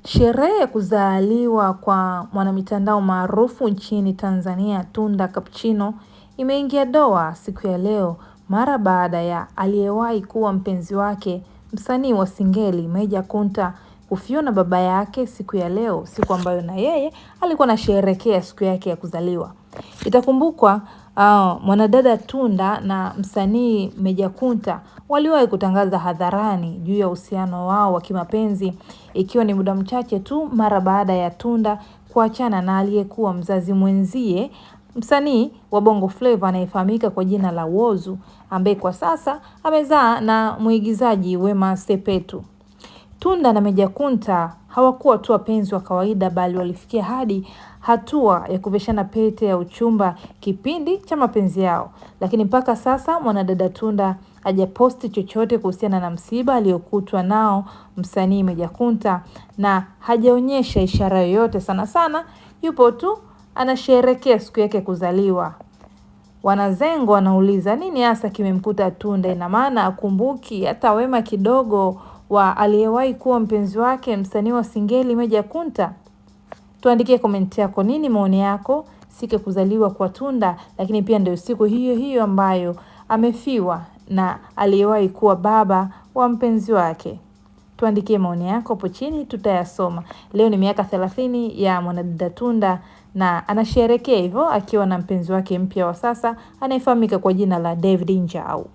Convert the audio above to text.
Sherehe ya kuzaliwa kwa mwanamitandao maarufu nchini Tanzania Tunda Cappuccino imeingia doa siku ya leo mara baada ya aliyewahi kuwa mpenzi wake msanii wa Singeli Meja Kunta kufiwa na baba yake siku ya leo, siku ambayo na yeye alikuwa anasherehekea siku yake ya kuzaliwa. Itakumbukwa mwanadada Tunda na msanii Meja Kunta waliwahi kutangaza hadharani juu ya uhusiano wao wa kimapenzi, ikiwa ni muda mchache tu mara baada ya Tunda kuachana na aliyekuwa mzazi mwenzie msanii wa Bongo Flava anayefahamika kwa jina la Whozu, ambaye kwa sasa amezaa na mwigizaji Wema Sepetu. Tunda na Meja Kunta hawakuwa tu wapenzi wa kawaida, bali walifikia hadi hatua ya kuvishana pete ya uchumba kipindi cha mapenzi yao. Lakini mpaka sasa mwanadada Tunda hajaposti chochote kuhusiana na msiba aliokutwa nao msanii Meja Kunta, na hajaonyesha ishara yoyote. Sana yupo tu anasherehekea siku yake kuzaliwa. Wanazengo wanauliza nini hasa kimemkuta Tunda? Ina maana akumbuki hata wema kidogo wa aliyewahi kuwa mpenzi wake msanii wa Singeli Meja Kunta? Tuandikie komenti yako, nini maoni yako siku ya kuzaliwa kwa Tunda, lakini pia ndio siku hiyo hiyo ambayo amefiwa na aliyewahi kuwa baba wa mpenzi wake. Tuandikie maoni yako hapo chini, tutayasoma. Leo ni miaka 30 ya mwanadada Tunda na anasherehekea hivyo akiwa na mpenzi wake mpya wa sasa anayefahamika kwa jina la David Njau.